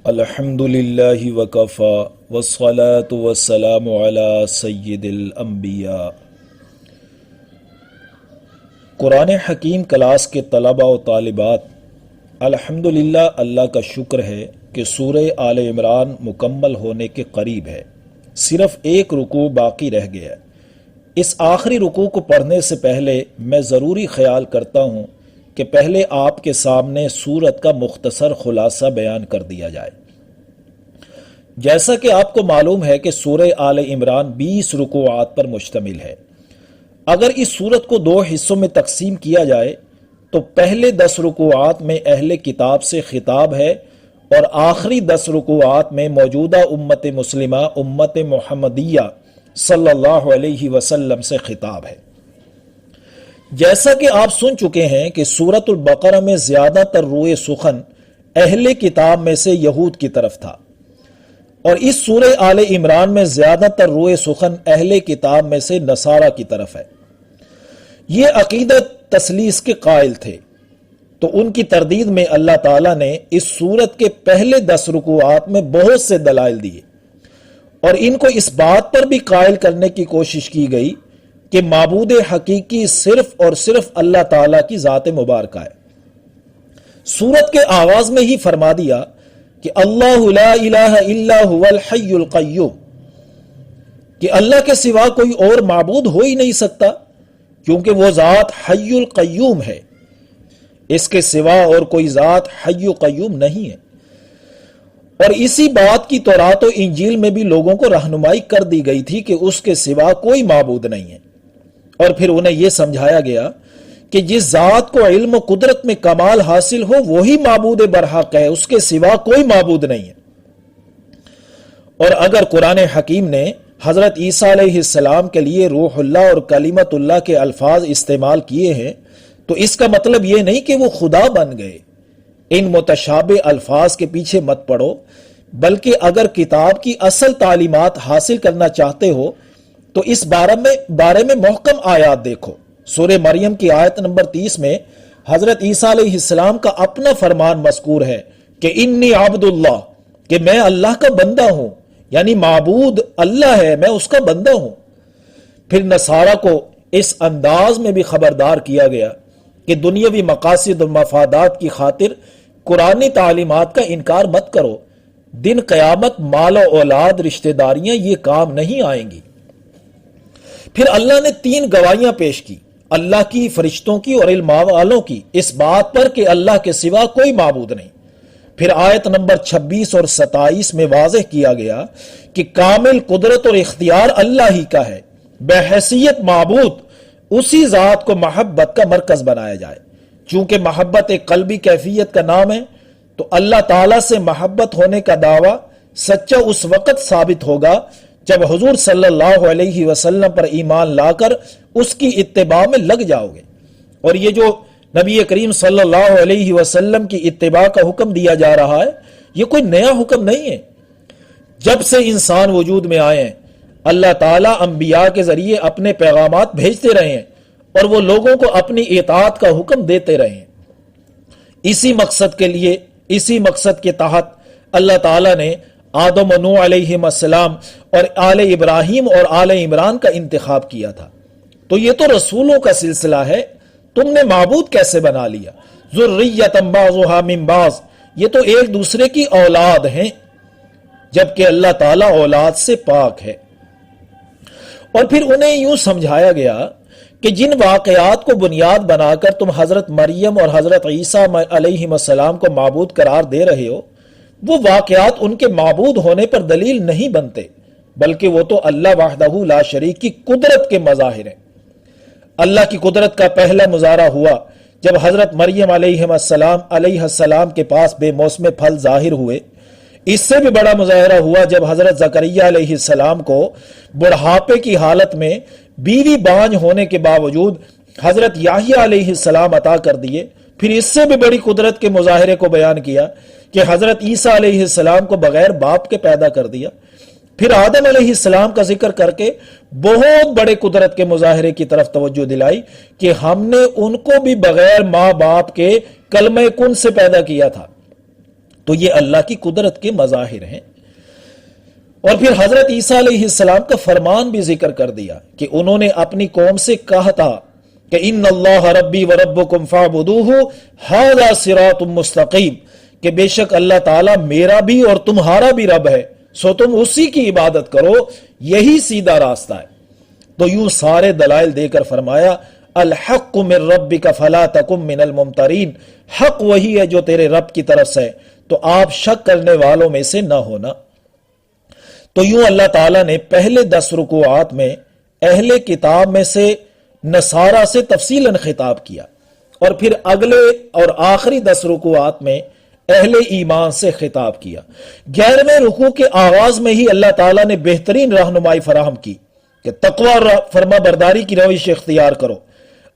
الحمدللہ وکفا والصلاة والسلام علی سید الانبیاء۔ قرآن حکیم کلاس کے طلباء و طالبات، الحمدللہ اللہ کا شکر ہے کہ سورہ آل عمران مکمل ہونے کے قریب ہے۔ صرف ایک رکوع باقی رہ گیا۔ اس آخری رکوع کو پڑھنے سے پہلے میں ضروری خیال کرتا ہوں کہ پہلے آپ کے سامنے سورت کا مختصر خلاصہ بیان کر دیا جائے۔ جیسا کہ آپ کو معلوم ہے کہ سورہ آل عمران 20 رکوعات پر مشتمل ہے۔ اگر اس سورت کو 2 حصوں میں تقسیم کیا جائے تو پہلے 10 رکوعات میں اہل کتاب سے خطاب ہے اور آخری 10 رکوعات میں موجودہ امت مسلمہ امت محمدیہ صلی اللہ علیہ وسلم سے خطاب ہے۔ جیسا کہ آپ سن چکے ہیں کہ سورۃ البقرہ میں زیادہ تر روئے سخن اہل کتاب میں سے یہود کی طرف تھا، اور اس سورہ آل عمران میں زیادہ تر روئے سخن اہل کتاب میں سے نصارہ کی طرف ہے۔ یہ عقیدت تثلیث کے قائل تھے، تو ان کی تردید میں اللہ تعالیٰ نے اس سورت کے پہلے 10 رکوعات میں بہت سے دلائل دیے، اور ان کو اس بات پر بھی قائل کرنے کی کوشش کی گئی کہ معبود حقیقی صرف اور صرف اللہ تعالیٰ کی ذات مبارکہ ہے۔ سورت کے آغاز میں ہی فرما دیا کہ اللہ لا الہ الا هو الحی القیوم، کہ اللہ کے سوا کوئی اور معبود ہو ہی نہیں سکتا، کیونکہ وہ ذات حی القیوم ہے، اس کے سوا اور کوئی ذات حی القیوم نہیں ہے۔ اور اسی بات کی تورات و انجیل میں بھی لوگوں کو رہنمائی کر دی گئی تھی کہ اس کے سوا کوئی معبود نہیں ہے، اور پھر انہیں یہ سمجھایا گیا کہ جس ذات کو علم و قدرت میں کمال حاصل ہو وہی معبود برحق ہے، اس کے سوا کوئی معبود نہیں ہے۔ اور اگر قرآن حکیم نے حضرت عیسیٰ علیہ السلام کے لیے روح اللہ اور کلمت اللہ کے الفاظ استعمال کیے ہیں تو اس کا مطلب یہ نہیں کہ وہ خدا بن گئے۔ ان متشابہ الفاظ کے پیچھے مت پڑو، بلکہ اگر کتاب کی اصل تعلیمات حاصل کرنا چاہتے ہو تو اس بارے میں محکم آیات دیکھو۔ سورہ مریم کی آیت نمبر 30 میں حضرت عیسیٰ علیہ السلام کا اپنا فرمان مذکور ہے کہ انی عبد اللہ، کہ میں اللہ کا بندہ ہوں، یعنی معبود اللہ ہے، میں اس کا بندہ ہوں۔ پھر نصارہ کو اس انداز میں بھی خبردار کیا گیا کہ دنیاوی مقاصد اور مفادات کی خاطر قرآنی تعلیمات کا انکار مت کرو، دن قیامت مال و اولاد رشتہ داریاں یہ کام نہیں آئیں گی۔ پھر اللہ نے 3 گواہیاں پیش کی، اللہ کی، فرشتوں کی اور علم والوں کی، اس بات پر کہ اللہ کے سوا کوئی معبود نہیں۔ پھر آیت نمبر 26 اور 27 میں واضح کیا گیا کہ کامل قدرت اور اختیار اللہ ہی کا ہے، بحیثیت معبود اسی ذات کو محبت کا مرکز بنایا جائے۔ چونکہ محبت ایک قلبی کیفیت کا نام ہے تو اللہ تعالیٰ سے محبت ہونے کا دعویٰ سچا اس وقت ثابت ہوگا جب حضور صلی اللہ علیہ وسلم پر ایمان لا کر اس کی اتباع میں لگ جاؤ گے۔ اور یہ جو نبی کریم صلی اللہ علیہ وسلم کی اتباع کا حکم دیا جا رہا ہے یہ کوئی نیا حکم نہیں ہے۔ جب سے انسان وجود میں آئے ہیں اللہ تعالیٰ انبیاء کے ذریعے اپنے پیغامات بھیجتے رہے ہیں اور وہ لوگوں کو اپنی اطاعت کا حکم دیتے رہے ہیں۔ اسی مقصد کے تحت اللہ تعالیٰ نے آدم و نوح علیہ السلام اور آل ابراہیم اور آل عمران کا انتخاب کیا تھا۔ تو یہ تو رسولوں کا سلسلہ ہے، تم نے معبود کیسے بنا لیا؟ ذریۃ بعضھا من بعض، یہ تو ایک دوسرے کی اولاد ہیں، جبکہ اللہ تعالیٰ اولاد سے پاک ہے۔ اور پھر انہیں یوں سمجھایا گیا کہ جن واقعات کو بنیاد بنا کر تم حضرت مریم اور حضرت عیسیٰ علیہ السلام کو معبود قرار دے رہے ہو وہ واقعات ان کے معبود ہونے پر دلیل نہیں بنتے، بلکہ وہ تو اللہ وحدہ لا شریک کی قدرت کے مظاہر ہیں۔ اللہ کی قدرت کا پہلا مظاہرہ ہوا جب حضرت مریم علیہ السلام کے پاس بے موسم پھل ظاہر ہوئے۔ اس سے بھی بڑا مظاہرہ ہوا جب حضرت زکریا علیہ السلام کو بڑھاپے کی حالت میں بیوی بانجھ ہونے کے باوجود حضرت یحییٰ علیہ السلام عطا کر دیے۔ پھر اس سے بھی بڑی قدرت کے مظاہرے کو بیان کیا کہ حضرت عیسیٰ علیہ السلام کو بغیر باپ کے پیدا کر دیا۔ پھر آدم علیہ السلام کا ذکر کر کے بہت بڑے قدرت کے مظاہرے کی طرف توجہ دلائی کہ ہم نے ان کو بھی بغیر ماں باپ کے کلمہ کن سے پیدا کیا تھا۔ تو یہ اللہ کی قدرت کے مظاہر ہیں۔ اور پھر حضرت عیسیٰ علیہ السلام کا فرمان بھی ذکر کر دیا کہ انہوں نے اپنی قوم سے کہا تھا کہ ان اللہ ربی و ربکم فاعبدوہ ھذا صراط مستقیم، کہ بے شک اللہ تعالیٰ میرا بھی اور تمہارا بھی رب ہے، سو تم اسی کی عبادت کرو، یہی سیدھا راستہ ہے۔ تو یوں سارے دلائل دے کر فرمایا الحق من ربک فلا تکن من الممترین، حق وہی ہے جو تیرے رب کی طرف سے، تو آپ شک کرنے والوں میں سے نہ ہونا۔ تو یوں اللہ تعالیٰ نے پہلے 10 رکوعات میں اہل کتاب میں سے نصارہ سے تفصیلاً خطاب کیا، اور پھر اگلے اور آخری 10 رکوعات میں اہل ایمان سے خطاب کیا۔ 11ویں رکوع کے آغاز میں ہی اللہ تعالیٰ نے بہترین رہنمائی فراہم کی کہ تقوی اور فرما برداری کی روش اختیار کرو،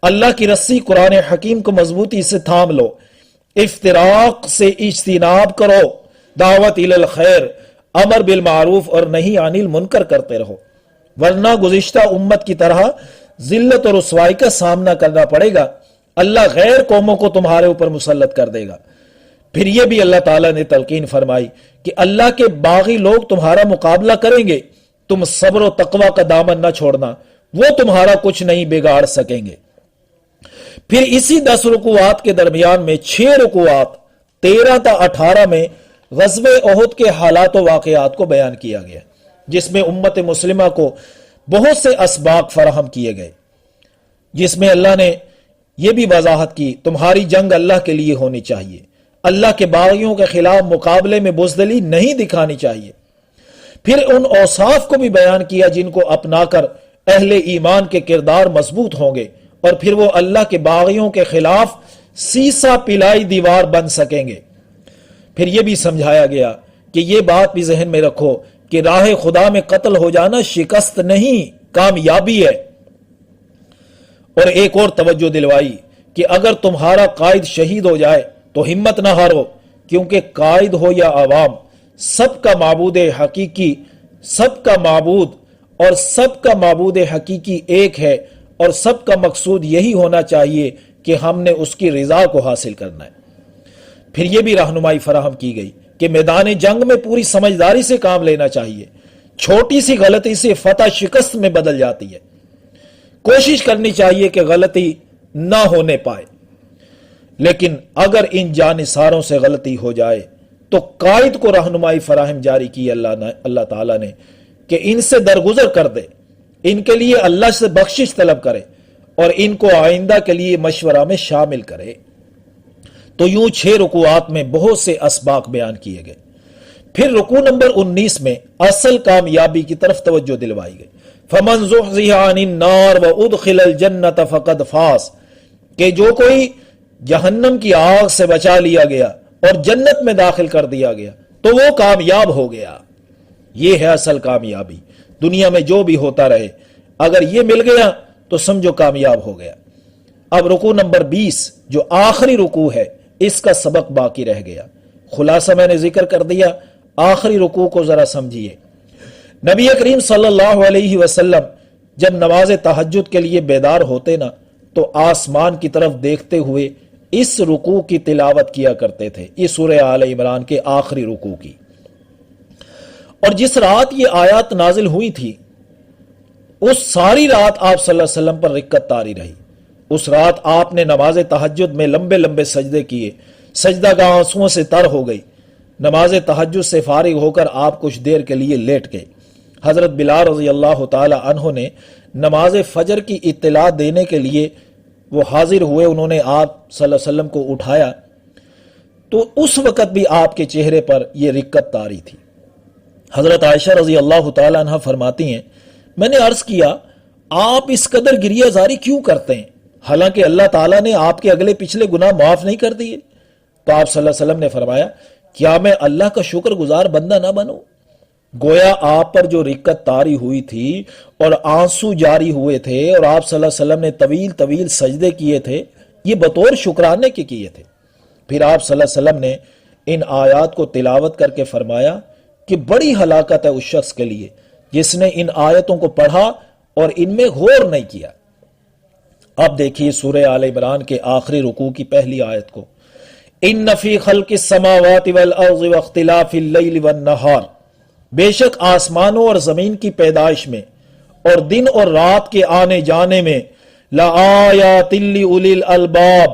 اللہ کی رسی قرآن حکیم کو مضبوطی سے تھام لو، افتراق سے اجتناب کرو، دعوت الی الخیر، امر بالمعروف اور نہی عن المنکر کرتے رہو، ورنہ گزشتہ امت کی طرح ذلت اور رسوائی کا سامنا کرنا پڑے گا، اللہ غیر قوموں کو تمہارے اوپر مسلط کر دے گا۔ پھر یہ بھی اللہ تعالیٰ نے تلقین فرمائی کہ اللہ کے باغی لوگ تمہارا مقابلہ کریں گے، تم صبر و تقوی کا دامن نہ چھوڑنا، وہ تمہارا کچھ نہیں بگاڑ سکیں گے۔ پھر اسی 10 رکوعات کے درمیان میں 6 رکوعات 13 تا 18 میں غزوہ احد کے حالات و واقعات کو بیان کیا گیا، جس میں امت مسلمہ کو بہت سے اسباق فراہم کیے گئے، جس میں اللہ نے یہ بھی وضاحت کی تمہاری جنگ اللہ کے لیے ہونی چاہیے، اللہ کے باغیوں کے خلاف مقابلے میں بزدلی نہیں دکھانی چاہیے۔ پھر ان اوصاف کو بھی بیان کیا جن کو اپنا کر اہل ایمان کے کردار مضبوط ہوں گے، اور پھر وہ اللہ کے باغیوں کے خلاف سیسا پلائی دیوار بن سکیں گے۔ پھر یہ بھی سمجھایا گیا کہ یہ بات بھی ذہن میں رکھو کہ راہ خدا میں قتل ہو جانا شکست نہیں، کامیابی ہے۔ اور ایک اور توجہ دلوائی کہ اگر تمہارا قائد شہید ہو جائے تو ہمت نہ ہارو، کیونکہ قائد ہو یا عوام، سب کا معبود حقیقی، سب کا معبود اور سب کا معبود حقیقی ایک ہے، اور سب کا مقصود یہی ہونا چاہیے کہ ہم نے اس کی رضا کو حاصل کرنا ہے۔ پھر یہ بھی رہنمائی فراہم کی گئی کہ میدان جنگ میں پوری سمجھداری سے کام لینا چاہیے، چھوٹی سی غلطی سے فتح شکست میں بدل جاتی ہے، کوشش کرنی چاہیے کہ غلطی نہ ہونے پائے۔ لیکن اگر ان جانثاروں سے غلطی ہو جائے تو قائد کو رہنمائی فراہم جاری کی اللہ تعالیٰ نے کہ ان سے درگزر کر دے، ان کے لیے اللہ سے بخشش طلب کرے اور ان کو آئندہ کے لیے مشورہ میں شامل کرے۔ تو یوں 6 رکوعات میں بہت سے اسباق بیان کیے گئے۔ پھر رکوع نمبر 19 میں اصل کامیابی کی طرف توجہ دلوائی گئی، فَمَنْ زُحْزِحَ عَنِ النَّارِ وَأُدْخِلَ الْجَنَّةَ فَقَدْ فَازَ، کہ جو کوئی جہنم کی آگ سے بچا لیا گیا اور جنت میں داخل کر دیا گیا تو وہ کامیاب ہو گیا۔ یہ ہے اصل کامیابی، دنیا میں جو بھی ہوتا رہے، اگر یہ مل گیا تو سمجھو کامیاب ہو گیا۔ اب رکوع نمبر 20 جو آخری رکوع ہے، اس کا سبق باقی رہ گیا، خلاصہ میں نے ذکر کر دیا، آخری رکوع کو ذرا سمجھیے۔ نبی کریم صلی اللہ علیہ وسلم جب نماز تہجد کے لیے بیدار ہوتے نا تو آسمان کی طرف دیکھتے ہوئے اس رکوع کی تلاوت کیا کرتے تھے، یہ سورہ آل عمران کے آخری رکوع کی۔ اور جس رات یہ آیات نازل ہوئی تھی اس ساری رات آپ صلی اللہ علیہ وسلم پر رکت طاری رہی۔ اس رات آپ نے نماز تہجد میں لمبے لمبے سجدے کیے، سجدہ گاہ آنسوؤں سے تر ہو گئی۔ نماز تہجد سے فارغ ہو کر آپ کچھ دیر کے لیے لیٹ گئے۔ حضرت بلال رضی اللہ تعالی عنہ نے نماز فجر کی اطلاع دینے کے لیے وہ حاضر ہوئے، انہوں نے آپ صلی اللہ علیہ وسلم کو اٹھایا تو اس وقت بھی آپ کے چہرے پر یہ رکت طاری تھی۔ حضرت عائشہ رضی اللہ تعالی عنہ فرماتی ہیں، میں نے عرض کیا آپ اس قدر گریہ زاری کیوں کرتے ہیں، حالانکہ اللہ تعالیٰ نے آپ کے اگلے پچھلے گناہ معاف نہیں کر دیے؟ تو آپ صلی اللہ علیہ وسلم نے فرمایا، کیا میں اللہ کا شکر گزار بندہ نہ بنوں؟ گویا آپ پر جو رکت طاری ہوئی تھی اور آنسو جاری ہوئے تھے اور آپ صلی اللہ علیہ وسلم نے طویل طویل سجدے کیے تھے، یہ بطور شکرانے کے کیے تھے۔ پھر آپ صلی اللہ علیہ وسلم نے ان آیات کو تلاوت کر کے فرمایا کہ بڑی ہلاکت ہے اس شخص کے لیے جس نے ان آیتوں کو پڑھا اور ان میں غور نہیں کیا۔ اب دیکھیے سورہ آل عمران کے آخری رکوع کی پہلی آیت کو، ان فی خلق السماوات والارض واختلاف اللیل والنہار، بے شک آسمانوں اور زمین کی پیدائش میں اور دن اور رات کے آنے جانے میں لآیات لأولی الالباب،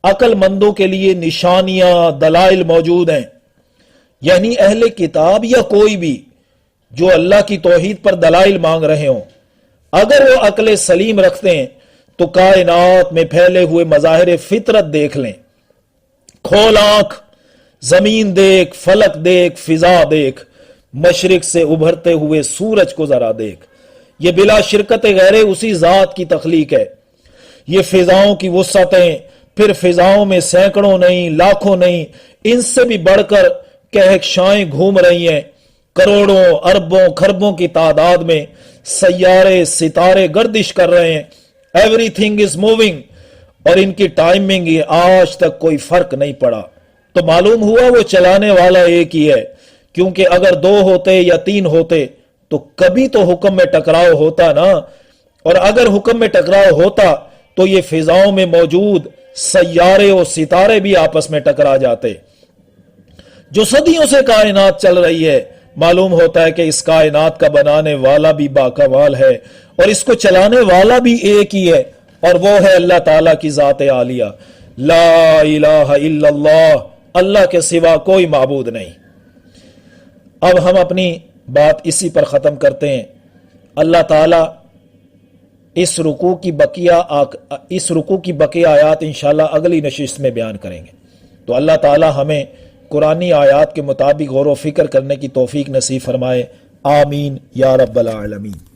عقل مندوں کے لیے نشانیاں، دلائل موجود ہیں۔ یعنی اہل کتاب یا کوئی بھی جو اللہ کی توحید پر دلائل مانگ رہے ہوں، اگر وہ عقل سلیم رکھتے ہیں تو کائنات میں پھیلے ہوئے مظاہر فطرت دیکھ لیں، کھول آنکھ، زمین دیکھ، فلک دیکھ، فضا دیکھ، مشرق سے ابھرتے ہوئے سورج کو ذرا دیکھ، یہ بلا شرکت غیر اسی ذات کی تخلیق ہے۔ یہ فضاؤں کی وسعتیں، پھر فضاؤں میں سینکڑوں نہیں، لاکھوں نہیں، ان سے بھی بڑھ کر کہکشائیں گھوم رہی ہیں، کروڑوں اربوں کھربوں کی تعداد میں سیارے ستارے گردش کر رہے ہیں، ایوری تھنگ از موونگ، اور ان کی ٹائمنگ آج تک کوئی فرق نہیں پڑا۔ تو معلوم ہوا وہ چلانے والا ایک ہی ہے، کیونکہ اگر دو ہوتے یا تین ہوتے تو کبھی تو حکم میں ٹکراؤ ہوتا نا، اور اگر حکم میں ٹکراؤ ہوتا تو یہ فضاؤں میں موجود سیارے اور ستارے بھی آپس میں ٹکرا جاتے۔ جو صدیوں سے کائنات چل رہی ہے، معلوم ہوتا ہے کہ اس کائنات کا بنانے والا بھی باکمال ہے اور اس کو چلانے والا بھی ایک ہی ہے، اور وہ ہے اللہ تعالیٰ کی ذات عالیہ، لا الہ الا اللہ، اللہ کے سوا کوئی معبود نہیں۔ اب ہم اپنی بات اسی پر ختم کرتے ہیں۔ اللہ تعالیٰ اس رکوع کی بقیہ آیات انشاءاللہ اگلی نشست میں بیان کریں گے۔ تو اللہ تعالیٰ ہمیں قرآنی آیات کے مطابق غور و فکر کرنے کی توفیق نصیب فرمائے، آمین یا رب العالمین۔